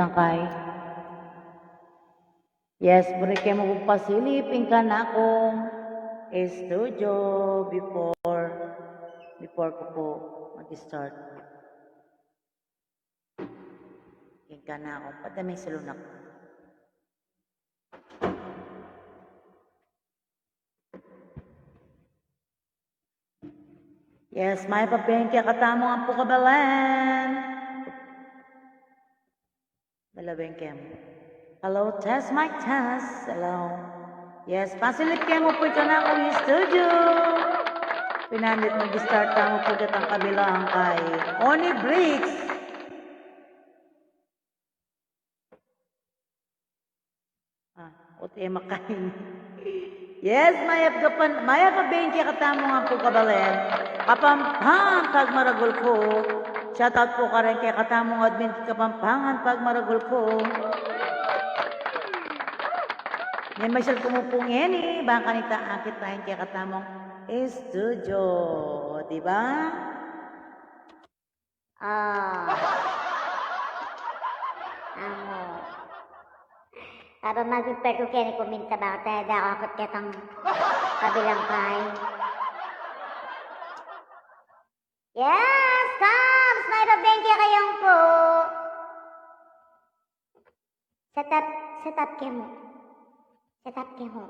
Tangkay. Yes, pwede kayo magpasilipin ka na akong studio before ko po mag-start. King ka na akong padaming salunak. Yes, may papengke katamo ang po kabalan. Dalawang kem. Hello, test, mic test. Hello. Yes, pasilip kayo mo po ito na akong studio. Pinanit mag-start ka mo po ang kabilang kay Oni Briggs. Ote makain. Yes, maya ka bengke katamo nga po kabalen. Kapampangan pag maragol ko. Shoutout po ka rin kay katamong admin kapampangan pag maragol ko. Yan may siyal kumupong yan eh. Baka nita akit tayo kay katamong studio. Diba? Amo. Aba mag-prepare ko kaya ni kuminta ba tayo dakakot katang kabilang kay. Yes, comes! May babengke kayong po. Set up kayo mo. Set up kayo mo.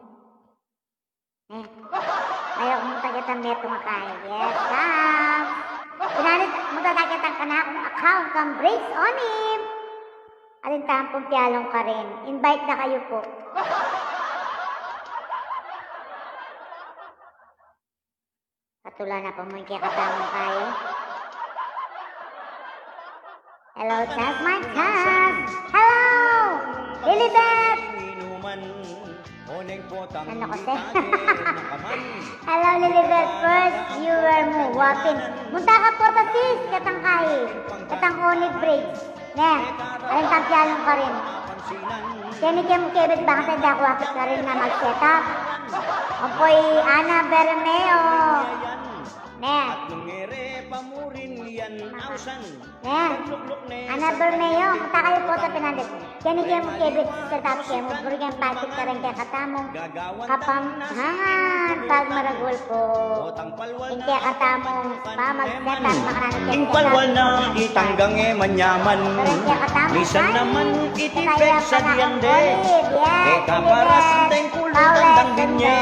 Ayaw kong tagatang neto nga kay. Yes, comes! Pinalit mo tatagatan ka na akong account kang breaks on him. Alin tampong piyalong ka rin. Invite na kayo po. Katula na po mo yung katamong kayo. Hello, Chas, my Chas! Hello! Lilibet! Ano kasi? Hello, Lilibet. First viewer mo, wapin. Munta ka po ta sis, katang kayo. Katang Oni Briggs. Alin tampiyalong ka rin. Kaya mo kebet baka sa dakwakit ka rin na mag-set up. Opoy, Ana Bermeo. Ana Bermeo, kata kayo po sa pinandit. Kaya mo kebet set up kayo mo. Puro kayong patik ka rin kaya katamong kapamhangan pag maragol po. Hindi kaya katamong pa mag-set up. Ingpalwal na itanggang manyaman. Misan naman itipek sa diande. Teka para sa tayong kulot ang dangbinye.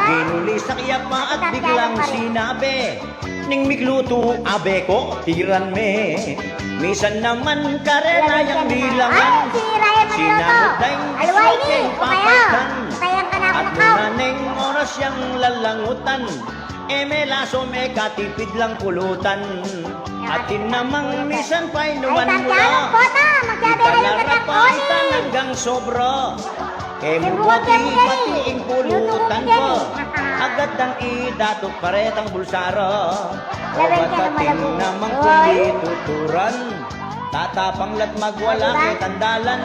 Ginuli sa kiyapa at biglang sinabi, ning migluto abe ko tiran me. Misan naman karena yang bilangan. Sinabot tayong isokeng papaitan. At muna neng oras yang lalangutan. May laso may katipid lang pulutan. Atin namang misan pa'y numan mula. Itanarapaitan hanggang sobra. Muwagi pati ing pulutan ko. Agad ang idatot paretang bulsara. O batating namang kulituturan. Tatapanglat magwala kay tandalan.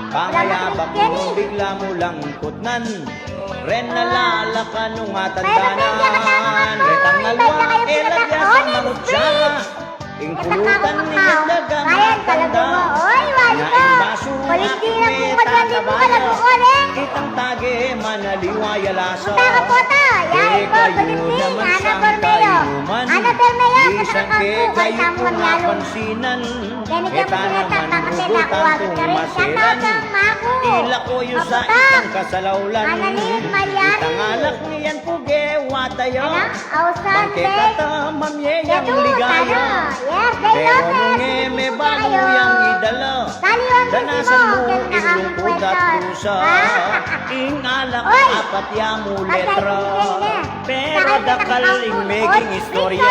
Pangayabak mo bigla mo lang kutnan. Ren nalala ka nung atandanan. Retang nalwa, elagya sa manutsara. Ing pulutan niya dagang matanda. Naimbaso aking may tatabayo. Kitang tage manaliwaya lasa. Kaya kayo naman sang kayuman. Isang kayo kung napansinan. Eta naman hugutan tumasiran. Ila ko yung sa itang kasalaulan. Itang alak niyan puge watayo. Pagkikata mamyeyang ligaya. Pero nung may bago yang idala. Danasan mo ilungkod at pusa. Ingalak apat yamu letra. Pero dakaling making istorya.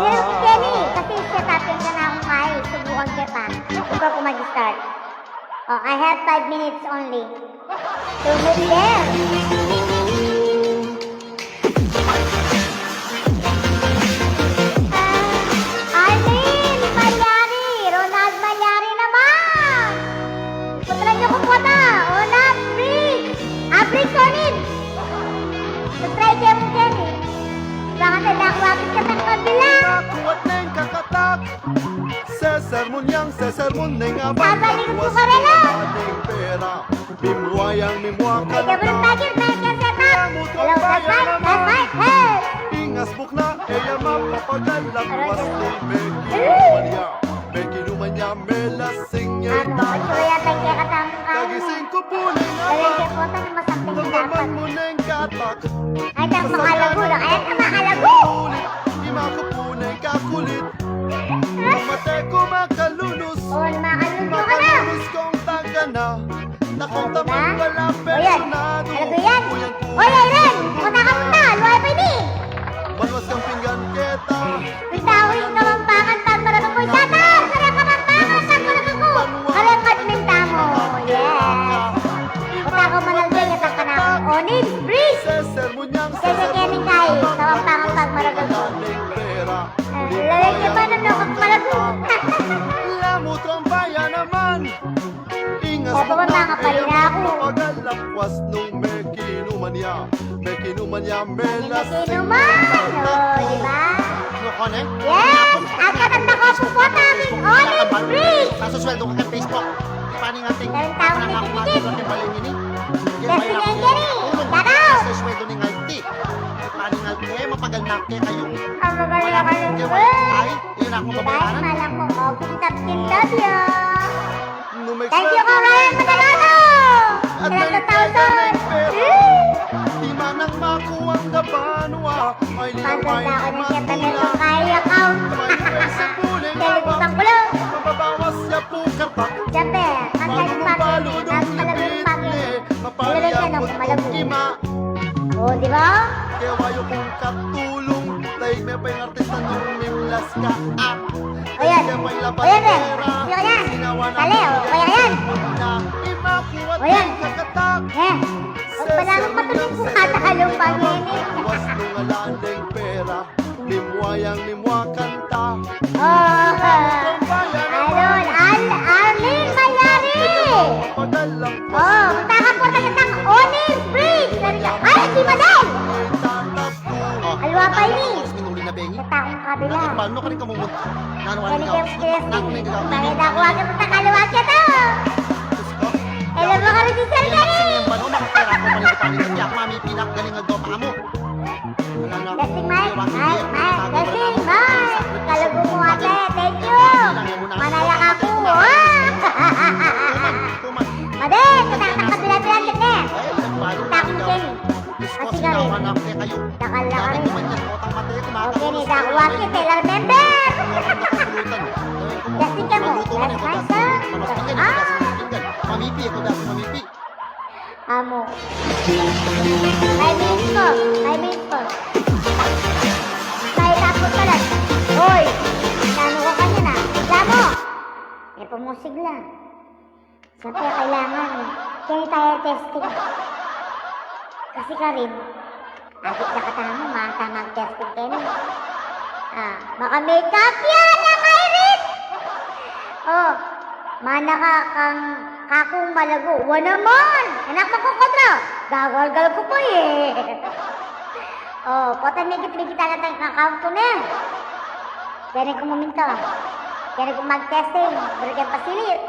Pero Kenny, kasi setupin ka na akong kayo. Subukan kita. Ito ako mag-start. Oh, I have 5 minutes only. So, move there. Arlene Malyari! Ronald Malyari naman! Putran niyo kung wata. Onat, Briggs! Briggs Onid! So, try kayo mo, Kenny. Baka nadakwapit ka ng kabila. Nakuha ng kakatak sa sermonya niyang sesermonin nga ba? Babalik ko ka rin lang. Pera, mimuayang mimuakan Ikaw rin bagay, bagay, setup. Hello, that's right, hey. Ingas bukna, eya mapapagalang was ni Becky Becky niya, melasing niya Ano, ito yata kaya katamang kain. Nagising ko po na nga Dahil ba? kaya po tayo masakting dapat. Naglaman mo na yung katak Ay, tak makalago na. Ay, tak makalago. Ulit, ima ko po na yung kakulit Umate ko makalunus Oo, makaluto ka na. Makalunus kong taga na Nakong tamang wala O yan, personado alago yan. Oy, Irene, punta ka muna. Luway pa ni. Manuas kang pinggan kita Bitawin ka mampangan pag marunong ko. Shut up! Sarap ka mampangan pag marunong ko. Kalangkat minta mo. Yes. Punta ko manalbay at ang kanakong onin. Breeze! Sermon niyang Kasi kening kayo. Sa mampangan pag marunong ko. Lagay ka ba ng lokot malago? Lamot ang bayan naman Ingas O, pumunta nga pa rin ako. Pagalakwas nung may kinuman niya May kinuman niya, may lasing Sinuman! O, di ba? Nukone? Yes! At katanda ko po po namin onin. Breeze! Nasusweldo ka kay Facebook. Paano nga ting Daming tao na panangako nga titikit. ito kay Balingin eh? Testing engineering! Tanaw! Nasusweldo ni Ngalti. Paano nga kaya mapagalnak kaya kayo? Ang magaling ka ng Kaya word! ay, yun ako Dahil mabayaran. malam ko, okay, tapsin love you! Nung may Thank you, Ryan Magalano! At may pera 11,000! Di man ang makuwang gabanwa Ay Pagod linaway na ako na ng siyempre nito matula kaya account. May sa puling Televisang kulo! Mababawas siya po kapak Siyempre, ang kahit pagod, ang malagong pagod. Ilalagay siya ng malagong. ima O, di ba? Kaya wayo kong katulong Dahil may pa yung artista nung mimlas ka O yan. O yan, Ben. Sino ka yan? Sali, o. Kaya yan. O yan. Eh, huwag pa namin patuloy kung katakalong panginit. Was nung alaling pera Limuayang limwa kanta Oh, Alon, Arlene Mayari! Padalang Oh, punta ka po tayo ng Onin Bridge! Ay, di madal! Alwa pa ini! Minuli na bengi. Sa taong kabila. Paano ka rin kamumunta? Nanawalan Kani ka. kayo stressing. Nakunin ka. Bakit ako agad punta kaluwag ka to? Alam mo ka rin si Sir Gary! Singin pa no, makapera ko paninipanin. Kaya ako mami pinak galing ang dopa mo. Testing mic, mic, testing mic! Kalago mo ate, thank you! Manayak ako! Madel, punta ka kabila-bila kita! Punta akong Kenny. Kasi kami, dakal na kami. Okay, ni dakuha kita, lang member! Testing ka mo, yes, mic ka? Mamipi ako dati, mamipi. Amo. 5 minutes po. 5 minutes po. Tayo tapos ka lang. Hoy! Nano ka kanya na. Isla mo! May pumusig lang. Siyempre, kailangan. Kaya tayo testing. Kasi ka rin. Agit na katama, mata mag-testing kayo. Baka make-up yan ang Iris! Oh, mana ka kang kakong malago. Wa naman! Anak mo ko kontra! Gagal-gal ko po eh. Oh, pota migit-migit na tayong account ko na. Kaya ko muminto. Kaya ko mag-testing. Pero kaya pasilit.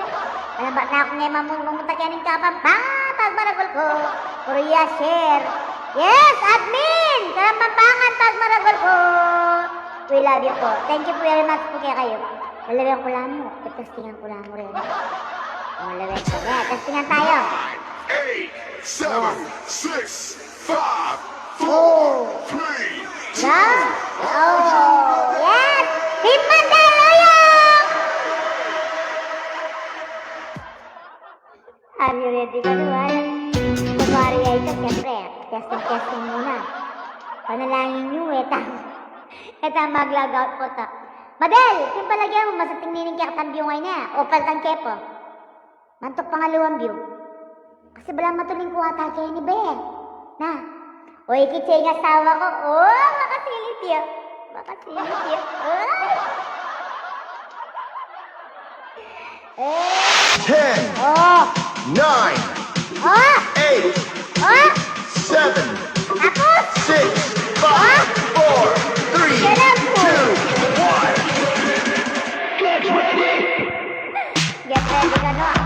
Alam ba na ako ngayon mamunta kaya ng kapang pag maragol ko. Korea share. Yes, admin! Kaya mampangan pag maragol ko. We love you po. Thank you very much po kaya kayo. Lalawin ko lang mo. Testingan ko lang mo rin. Oh, lawin ko. Yeah, testingan tayo. 8, 7, 6, 5, 4, Oh. 3, Yeah. Oh, yes! Team Mandaluyong! Are you ready ka naman? Kunwari ay ito, siyempre, testing muna. Panalangin nyo, etang mag-logout po ta. Madel, yung palagyan mo, masating nining kaya katambyo ngayon na. O paltang kepo. Mantok pangalawang view. Kasi bala matuling ko ata kayo ni Bea. Na, o ikitsay nga sawa ko. Oh, makasilip yun. Makasilip yun. Oh. 10, Oh. 9, Oh. 8, Oh. 7, Tapos. 6, 5, 4, 3, 2, 1. Pwede gano'n.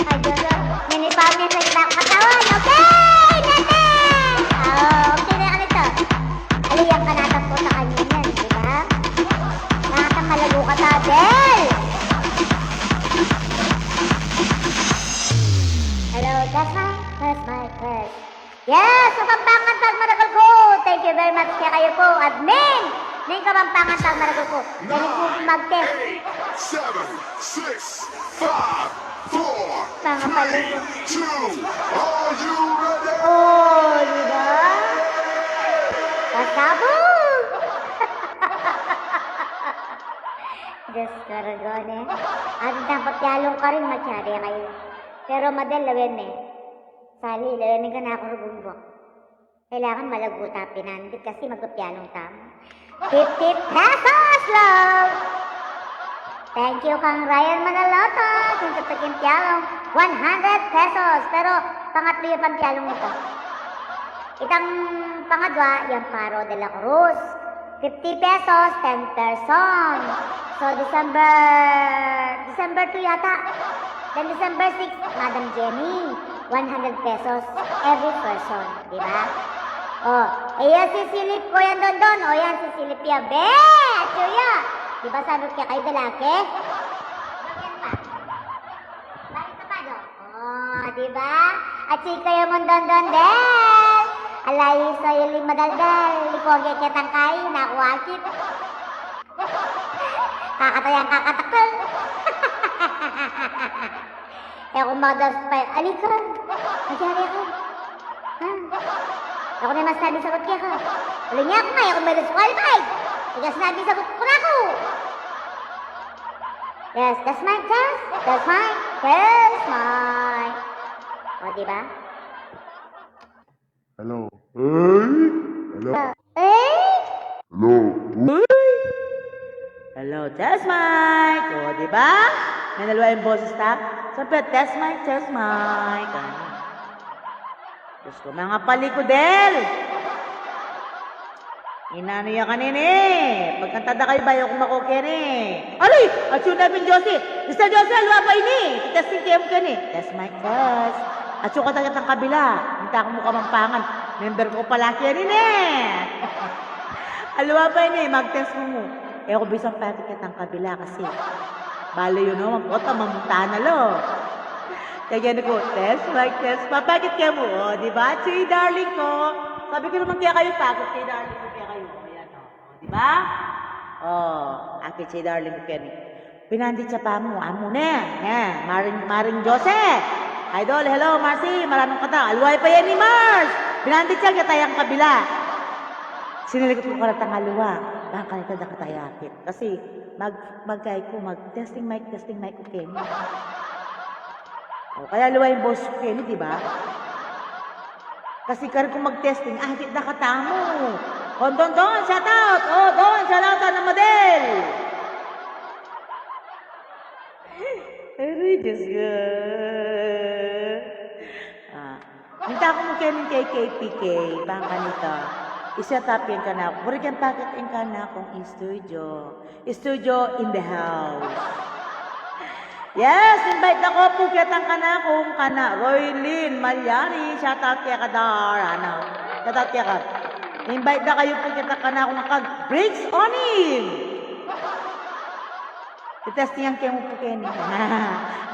Ay, Diyos, minipawin sa ibang katawan. Okay, natin! Okay na yan ito. Aliyang ka natin po sa kanya yan, di ba? Nakakangalago ka sa Del! Hello, that's my first. Yes, Kapampangan Tagmaragol ko. Thank you very much kaya kayo po. Admin! Ning Kapampangan Tagmaragol ko. Galing po mag-test. 8, 7, 6, 5, 4, Mga paluto. 2. Are you ready? Oh, di ba? Kasabog! Diyos ko, Ragone. At dapat yalong ka rin, masyari kayo. Pero madal, lawin eh. Sali, lawin ka na ako rubumbok. Kailangan malaguta pinandit kasi magpapyalong tama. 50 pesos, love! Thank you kang Ryan Manaloto. Kung tatagin piyalong, 100 pesos. Pero pangatlo yung pangpiyalong ito. Itang pangadwa, yung Paro de la Cruz. 50 pesos, 10 person. So, December 2 yata. Then December 6, Madam Jenny. 100 pesos every person. Diba? Oh, ayan si Silip ko yan doon. O yan si Silip yan. Be! Chuya! Diba sabi ko kayo dalaki? Bakit pa? Bakit pa pa do? Oh, diba? At si kayo mo doon del. Alay sa'yo lima daldal. Lipoge kitang kain. Nakuwakit. Kakatayang kakatakal. Eh kung magdas pa, alika. Magyari ako. Ha? Ako na masabi sagot kaya ka. Wala niya ako nga. Ako may disqualified. Tigas nabi sagot ko na ako. Yes, that's my test. That's my test. My. O, diba? Hello. Hey. Hello. Eh? Hello. Hello, test mic. O, di ba? May nalawa yung boses ta. Siyempre, test mic, test mic. Ano? Diyos ko, mga palikudel. Inano yan kanina eh. Pagkantada kayo ba yung kumakokyan eh. Alay! At yun namin, Josie. Mr. Josie, alwa pa ini. Testing kayo mo kani. Test mic, test. At yung katagat ng kabila. Hinta ko mo kamampangan. Member ko pala kyan eh. Alwa pa ini. Mag-test mo mo. Eh ako bisang patikat ng kabila kasi balo yun o, magkota, mamuntahan na lo. Kaya gano'n ko, test, mic, test. Papakit kaya mo, o, di ba? Say, darling ko. Sabi ko naman kaya kayo pakit, say, darling ko kaya kayo. Ayan, o. Di ba? O, akit, say, darling ko kaya ni. Pinandit sa pa mo, amo na. Yan, Maring Jose. Idol, hello, Marcy. Maraming kata. Alway pa yan ni Mars. Pinandit siya, katayang kabila. Sinilikot ko karatang aluwa. Baka kanita na katayakit. Kasi, magkay ko, testing mic, okay. O, kaya luwa yung boss ko, Kenny, di ba? Kasi kaya kung mag-testing, ahit na katamo. O, don, shout out! O, don, shout out na model! Aray, Diyos ko. Hinta ko mo Kenny kay KPK, baka nito. Isa-tapin ka na ako. Burikan pakitin ka na akong studio. Studio in the house. Yes, invite ako po kitang ka na akong kana. Roylyn Malyari. Shout out kaya ka dar. Ano? Shout out kaya ka. Invite na kayo po kitang ka na akong breaks on him. Itestingan kayo mo po Kenny.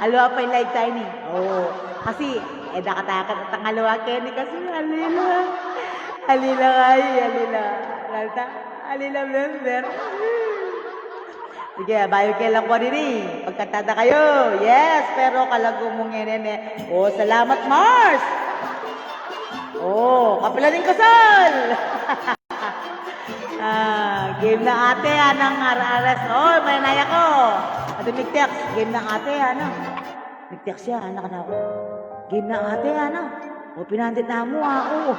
Alwa pa yung live tayo ni. Oo. Kasi, dakatakat at ang alwa Kenny kasi alila. Alila kayo, alila. Alila member. Sige, bayo kayo lang ko rin eh. Pagkatada kayo. Yes, pero kalago mong nene. Oh, salamat Mars. Oh, kapila din kasal. Game na ate, anang araras. Oh, may naya ko. Ate Miktex, game na ate, ano. Miktex siya, anak na ako. Game na ate, ano. O, pinandit na mo ako.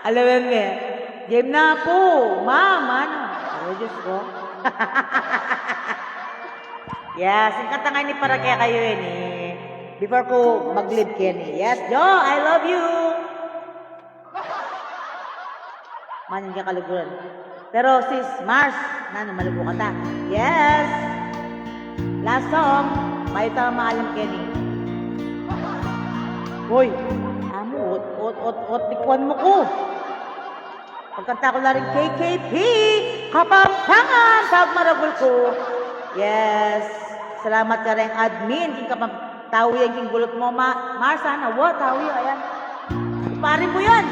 Alam mo, game na po. Ma'am, ano? Oh, Diyos ko. Yes, yung katangay ni para kaya kayo yun eh. Before ko mag-lead, Kenny. Yes, Jo, I love you. Manin ka kaluguran. Pero sis, Mars, nano, malugo ka ta. Yes. Last song, may maalam, Kenny. Hoy, amo, ot, tikwan mo ko. Pagkanta ko na rin KKP, Kapampangan, pagmaragol ko. Yes. Salamat ka rin, admin. King kapamtawi yan, king gulot mo, Mars, sana, what, tawi, ayan. Parin mo yan.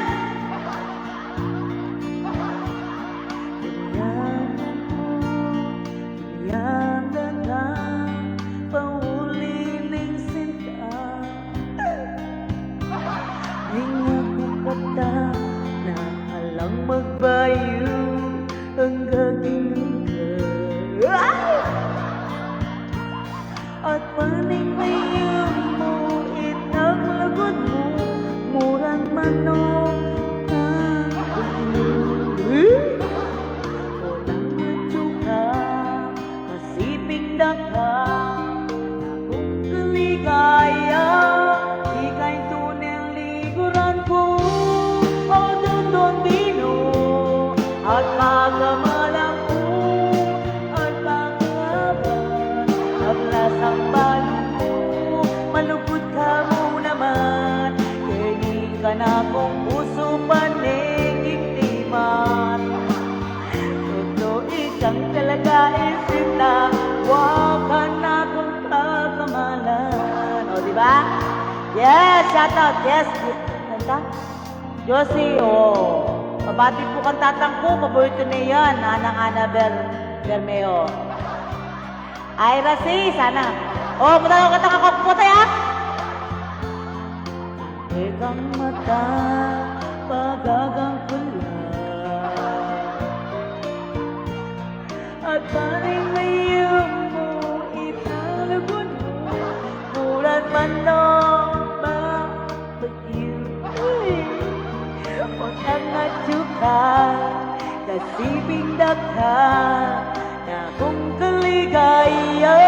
Magbayo ang gaging at paning mayam mo itaglagot mo murang manok walang matsuka masiping daka akong kaligaya ika'y tuneng liguran ko o dundon bino at magamalang ko at pagkaban at lasang balong ko malugod ka mo naman kaya ka na kong puso panigitiman totoo ikang talaga isita wakan na kong pagkamalan o diba? Yes, shout out, yes kanta? Josie, Pabati po kang tatang ko, paborito na yan, Ana Bermeo. Ira C, sana. Punta ko katang ako, putay ha? Ekang mata, pagagang pula. At paring mayroon mo, italagon mo, mulat manong ba, bagyo. Otang natsuka, kasiping daka, na kung kaligaya,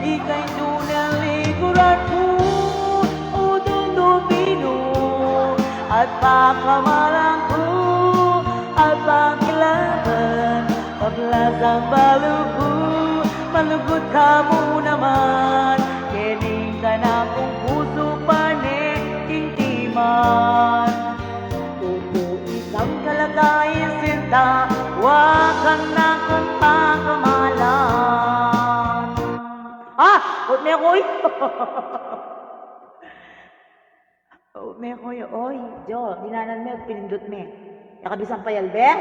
ika'y tunang liguran ko, o dumino, at pakamalang ko, at pakilaban, paglasang balugo, malugod ka mo naman, kening ka na kung puso paning timan. Ang kalagayan sinta, wakan na kong pagkamalan. Huwag may ako'y. Huwag may ako'y, oy. Jo, dinanan mo, pinindot mo. Nakabisang payalbe?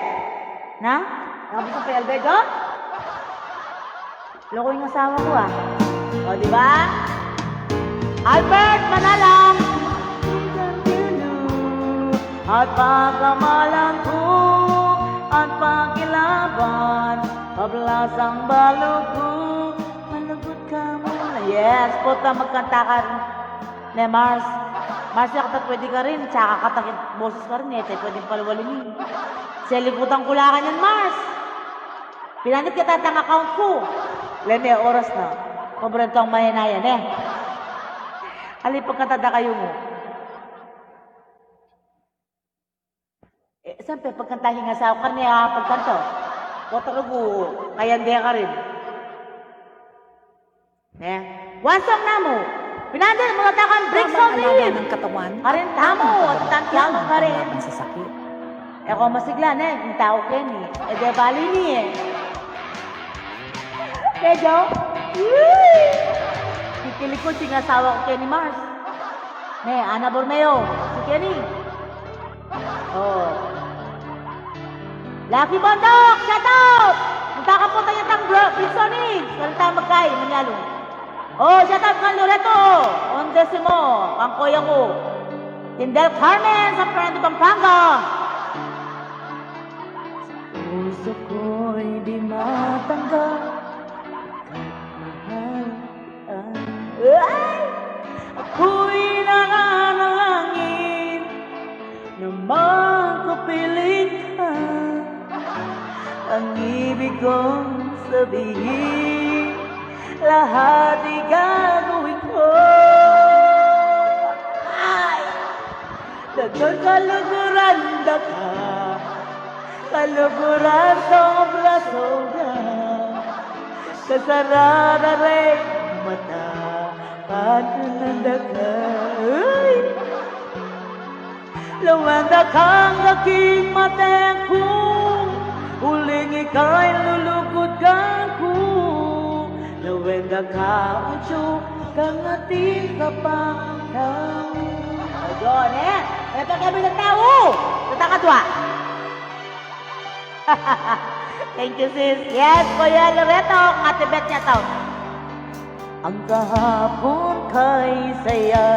Na? Nakabisang payalbe, Jo? Loko yung asawa ko, O, diba? Albert Manalang! At pagkamalan ko at pakilaban pablasang balog ko malugod ka muna. Yes, puta magkanta ka rin ne Mars yakata pwede ka rin tsaka katakit boses ka rin pwedeng palwalinin sa liputan kulakan yan Mars pinanit ka tatang account ko lene oras na paborito ang mahinayan alipagkatada kayo mo. Siyempre, pagkantahin nga sa ako, kanya pagkanto. Kotalugo, kayande ka rin. One song na mo. Pinandil, mga takan, breaks of leave. Ng katawan. Karin tamo, at tantiyan ka rin. Sa sakit. Eko masigla, yung tao Kenny. De bali ni Medyo, kikilikod, singasawa ko Kenny Mars. Ana Bormeo, si Kenny. Lucky Bondok, shout out! Punta ka po tayo tang Pilsonic. Kalita magkain, manyalo. Shout out kang Loreto. Ondesimo, kang kuya ko. Tindel Carmen, sa Fernando Pampanga. Puso ko'y di matanggap. Kahit mahal ako'y nananalangin na magkapiling ka. Ang ibig kong sabihin, lahat ay gagawin ko. Kaluguran na ka, kaluguran sobra-sobra, kasarada rin mata, patunanda ka. Lumanda kang aking mateko, huling ika'y lulugod kako. Lumanda ka, ucho, kang ating kapangtaw. Doon eh, ito kami ng tao. Tatakatwa. Thank you, sis. Yes, Kuya Loreto, ang atibet niya to. Ang kahapon kay saya,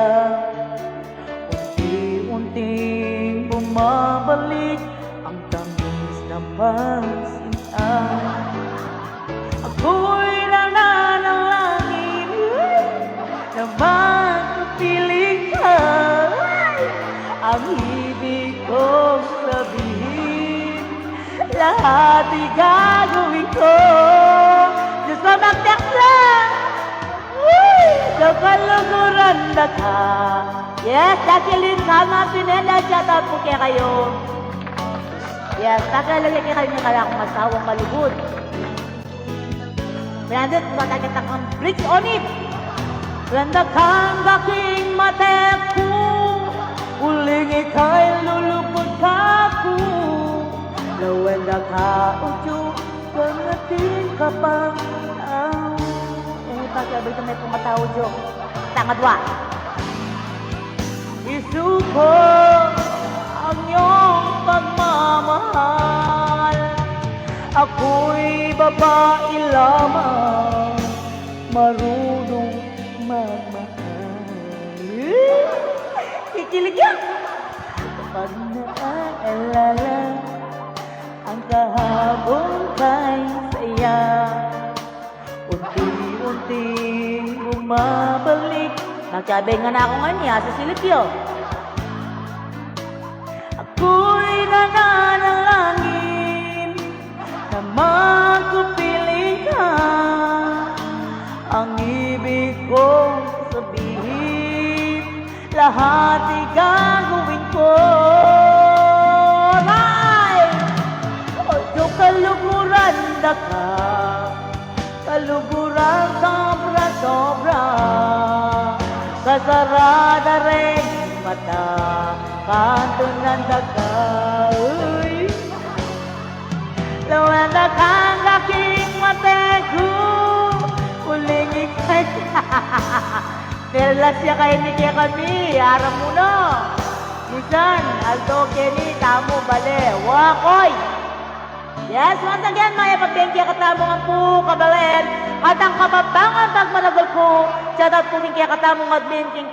unti-unting bumabalik ang tamis ng pagsinta. Ako'y nananalangin na magpiling ka. Ang ibig kong sabihin, lahat igagawin ko. Diyos ko magtakla, sa kaluguran na ka. Yes, Jacqueline, Kalma, Pineda, shoutout po kaya kayo. Yes, tagalagay kaya kayo niya kaya akong masawang malugod. Pinandit, matakita kang bricks on it. Randa kang aking mateko, uling ika'y lulupot kako. Lawenda ka, ucho, kang ating kapang tao. Pagkabi ito may pumatao, Jo. Tangadwa. Isuko ang iyong pagmamahal. Ako'y babae lamang, marunong magmahal. Kikilig yan! Pag naaalala ang kahapon kay saya, unti-unting bumabalik. Nagsabi nga na ako nga niya sa Silipyo. Ako'y nananalangin na magkupiling ka. Ang ibig kong sabihin, lahat igagawin ko. Ay! O kaluguran na ka, kaluguran sobra-sobra, kasarada rin mata, kanto ng daga. Lawanda kang aking mateko, uling ikay. Perlas siya kayo ni kaya kami, harap mo na. Misan, Aldo Kenny, tamo bale, wakoy. Yes, once again, mga pagtengkya katamong ang po, kabalen, katang kapapangan pag managol ko, shoutout po kaya katamong admin, king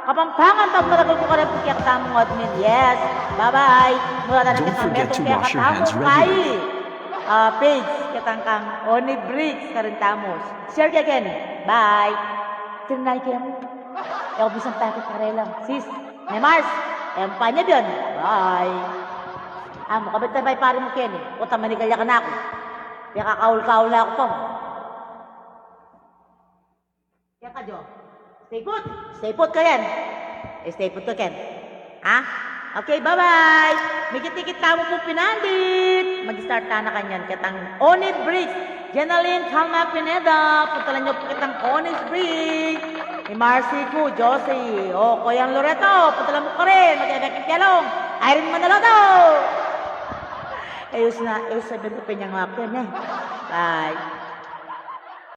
kapampangan pag managol ko ka rin po kaya katamong admin, yes, bye-bye. Mula na natin ang meto kaya katamong kay page, katangkang Oni Briggs ka rin tamos. Share kaya Ken, bye. Tinanay kaya mo, yung bisang packet ka rin lang, sis, may Mars. Ayan pa niya doon. Bye. Makabit na ba'y pare mo, Ken? O tamanigalya ka na ako. Kaya kakaul-kaul na ako to. Kaya ka, Jo. Stay put. Stay put ka yan. Stay put ka, Ken. Okay, bye-bye. Mikit-tikit tamo po pinandit. Mag-start na kanyan. Katang Onit Briggs. Jenaline Kalma Pineda. Puntalan niyo po kitang Onit Briggs. Ni Marcy ko, Josie. Kuya Loreto, patalan mo ka rin. Mag-ebekit kalong. Irene Manaloto. Ayos na, ayos sa bento pa niyang akin eh. Bye.